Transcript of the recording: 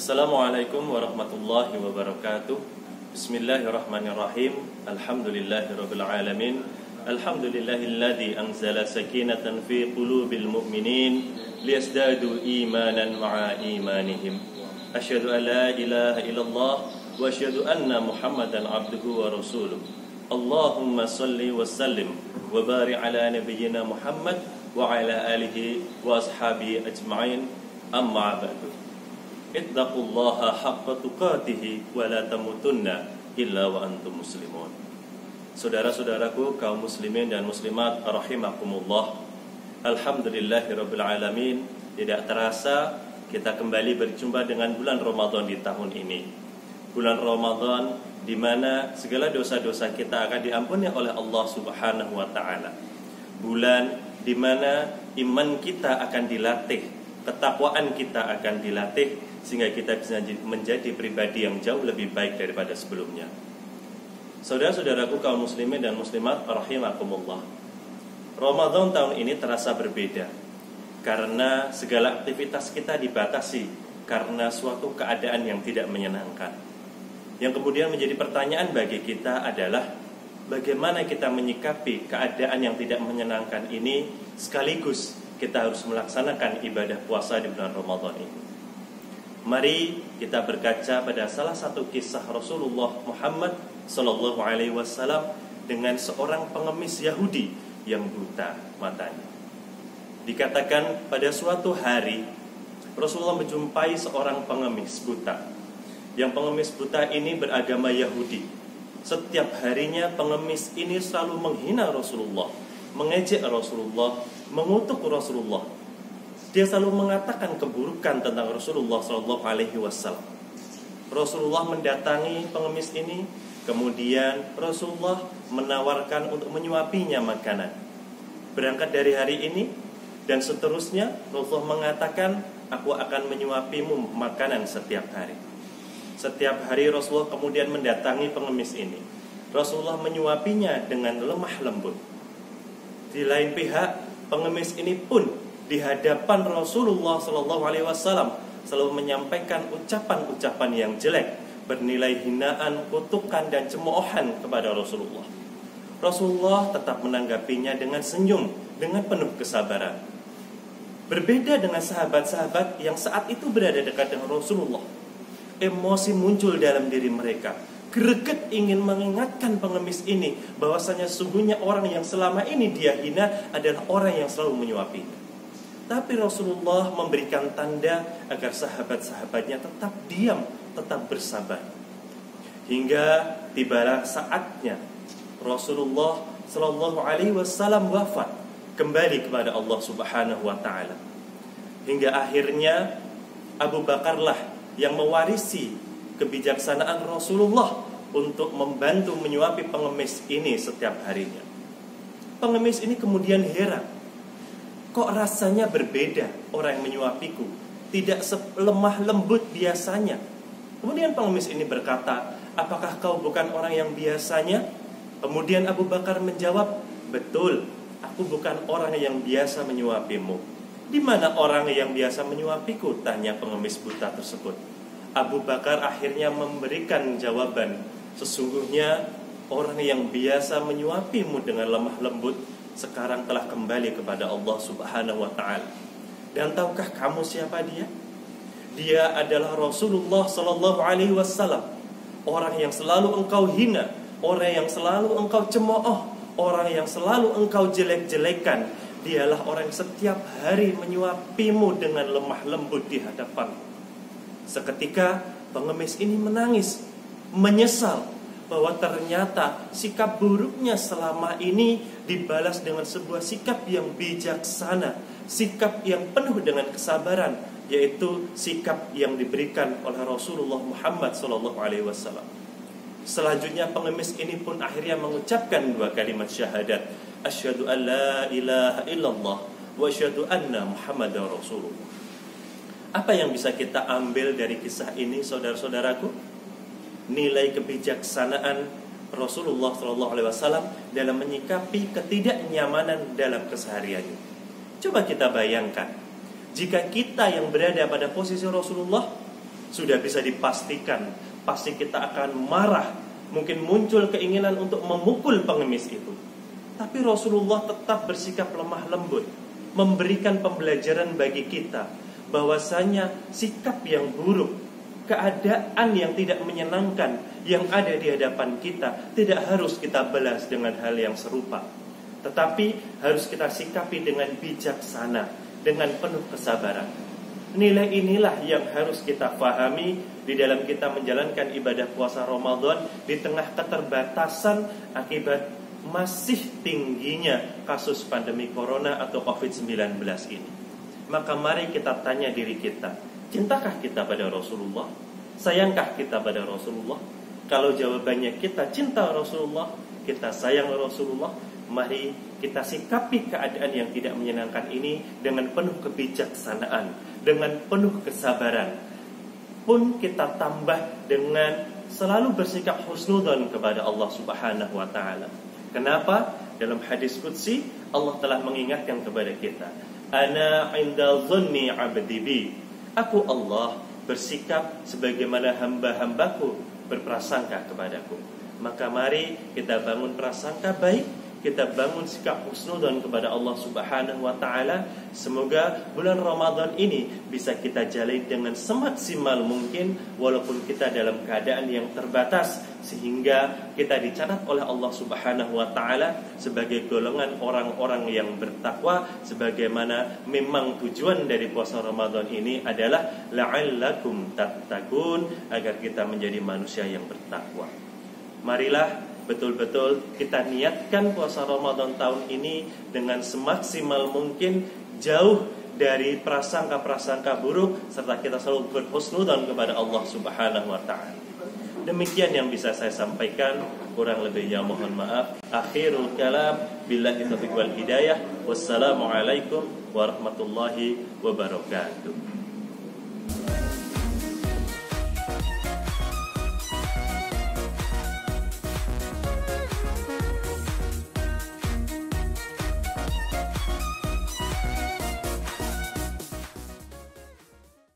Assalamualaikum warahmatullahi wabarakatuh. Bismillahirrahmanirrahim. Alhamdulillahirabbil alamin. Alhamdulillahilladzi anzala sakinatan fi qulubil mu'minin liyazdadu imanan ma'a imanihim. Asyhadu an la ilaha illallah wa asyhadu anna Muhammadan abduhu wa rasuluh. Allahumma shalli wa sallim wa barik ala nabiyyina Muhammad wa ala alihi wa ashabihi ajma'in. Amma ba'du. Ittaqullaha haqqa tuqatih wa la tamutunna illa wa antum muslimun. Saudara-saudaraku kaum muslimin dan muslimat rahimakumullah. Alhamdulillahirabbil alamin. Tidak terasa kita kembali berjumpa dengan bulan Ramadan di tahun ini. Bulan Ramadan di mana segala dosa-dosa kita akan diampuni oleh Allah Subhanahu wa taala. Bulan di mana iman kita akan dilatih, ketakwaan kita akan dilatih sehingga kita bisa menjadi pribadi yang jauh lebih baik daripada sebelumnya. Saudara-saudaraku kaum muslimin dan muslimat rahimakumullah. Ramadan tahun ini terasa berbeda karena segala aktivitas kita dibatasi karena suatu keadaan yang tidak menyenangkan. Yang kemudian menjadi pertanyaan bagi kita adalah bagaimana kita menyikapi keadaan yang tidak menyenangkan ini sekaligus kita harus melaksanakan ibadah puasa di bulan Ramadan ini. Mari kita berkaca pada salah satu kisah Rasulullah Muhammad sallallahu alaihi wasallam dengan seorang pengemis Yahudi yang buta matanya. Dikatakan pada suatu hari Rasulullah menjumpai seorang pengemis buta. Yang pengemis buta ini beragama Yahudi. Setiap harinya pengemis ini selalu menghina Rasulullah, mengejek Rasulullah, mengutuk Rasulullah. Dia selalu mengatakan keburukan tentang Rasulullah sallallahu alaihi wasallam. Rasulullah mendatangi pengemis ini, kemudian Rasulullah menawarkan untuk menyuapinya makanan. Berangkat dari hari ini dan seterusnya, Rasulullah mengatakan, aku akan menyuapimu makanan setiap hari. Setiap hari Rasulullah kemudian mendatangi pengemis ini. Rasulullah menyuapinya dengan lemah lembut. Di lain pihak, pengemis ini pun di hadapan Rasulullah sallallahu alaihi wasallam selalu menyampaikan ucapan-ucapan yang jelek, bernilai hinaan, kutukan dan cemoohan kepada Rasulullah. Rasulullah tetap menanggapinya dengan senyum, dengan penuh kesabaran. Berbeda dengan sahabat-sahabat yang saat itu berada dekat dengan Rasulullah. Emosi muncul dalam diri mereka. Greget ingin mengingatkan pengemis ini bahwasanya sungguhnya orang yang selama ini dia hina adalah orang yang selalu menyuapinya. Tapi Rasulullah memberikan tanda agar sahabat-sahabatnya tetap diam, tetap bersabar. Hingga tibalah saatnya Rasulullah sallallahu alaihi wasallam wafat, kembali kepada Allah Subhanahu wa taala. Hingga akhirnya Abu Bakarlah yang mewarisi kebijaksanaan Rasulullah untuk membantu menyuapi pengemis ini setiap harinya. Pengemis ini kemudian heran. Kok rasanya berbeda orang yang menyuapiku, tidak selemah lembut biasanya. Kemudian pengemis ini berkata, apakah kau bukan orang yang biasanya? Kemudian Abu Bakar menjawab, betul, aku bukan orang yang biasa menyuapimu. Di mana orang yang biasa menyuapiku? Tanya pengemis buta tersebut. Abu Bakar akhirnya memberikan jawaban, sesungguhnya orang yang biasa menyuapimu dengan lemah lembut sekarang telah kembali kepada Allah Subhanahu wa taala. Dan tahukah kamu siapa dia? Dia adalah Rasulullah sallallahu alaihi wasallam. Orang yang selalu engkau hina, orang yang selalu engkau cemooh, orang yang selalu engkau jelek-jelekan. Dialah orang yang setiap hari menyuapimu dengan lemah lembut di hadapanmu. Seketika pengemis ini menangis, menyesal bahwa ternyata sikap buruknya selama ini dibalas dengan sebuah sikap yang bijaksana, sikap yang penuh dengan kesabaran, yaitu sikap yang diberikan oleh Rasulullah Muhammad SAW. Selanjutnya pengemis ini pun akhirnya mengucapkan dua kalimat syahadat, asyhadu an la ilaha illallah wa asyhadu anna Muhammadar Rasulullah. Apa yang bisa kita ambil dari kisah ini, saudara-saudaraku? Nilai kebijaksanaan Rasulullah SAW dalam menyikapi ketidaknyamanan dalam kesehariannya. Coba kita bayangkan, jika kita yang berada pada posisi Rasulullah, sudah bisa dipastikan pasti kita akan marah, mungkin muncul keinginan untuk memukul pengemis itu. Tapi Rasulullah tetap bersikap lemah lembut, memberikan pembelajaran bagi kita bahwasanya sikap yang buruk, keadaan yang tidak menyenangkan yang ada di hadapan kita tidak harus kita balas dengan hal yang serupa, tetapi harus kita sikapi dengan bijaksana, dengan penuh kesabaran. Nilai inilah yang harus kita pahami di dalam kita menjalankan ibadah puasa Ramadan di tengah keterbatasan akibat masih tingginya kasus pandemi corona atau COVID-19 ini. Maka mari kita tanya diri kita, cintakah kita pada Rasulullah? Sayangkah kita pada Rasulullah? Kalau jawabannya kita cinta Rasulullah, kita sayang Rasulullah, mari kita sikapi keadaan yang tidak menyenangkan ini dengan penuh kebijaksanaan, dengan penuh kesabaran. Pun kita tambah dengan selalu bersikap husnudzon kepada Allah Subhanahu wa taala. Kenapa? Dalam hadis qudsi Allah telah mengingatkan kepada kita, Ana 'inda dhanni 'abdi bi. Aku Allah bersikap sebagaimana hamba-hambaku berprasangka kepadaku. Maka mari kita bangun prasangka baik, kita bangun sikap husnudzon kepada Allah Subhanahu wa taala. Semoga bulan Ramadan ini bisa kita jalani dengan semaksimal mungkin walaupun kita dalam keadaan yang terbatas, sehingga kita dicatat oleh Allah Subhanahu wa taala sebagai golongan orang-orang yang bertakwa, sebagaimana memang tujuan dari puasa Ramadan ini adalah la'allakum tattaqun, agar kita menjadi manusia yang bertakwa. Marilah betul-betul kita niatkan puasa Ramadan tahun ini dengan semaksimal mungkin, jauh dari prasangka-prasangka buruk, serta kita selalu berhusnudzon kepada Allah Subhanahu wa taala. Demikian yang bisa saya sampaikan, kurang lebihnya mohon maaf. Akhirul kalam, billahi taufiq wal hidayah. Wassalamualaikum warahmatullahi wabarakatuh.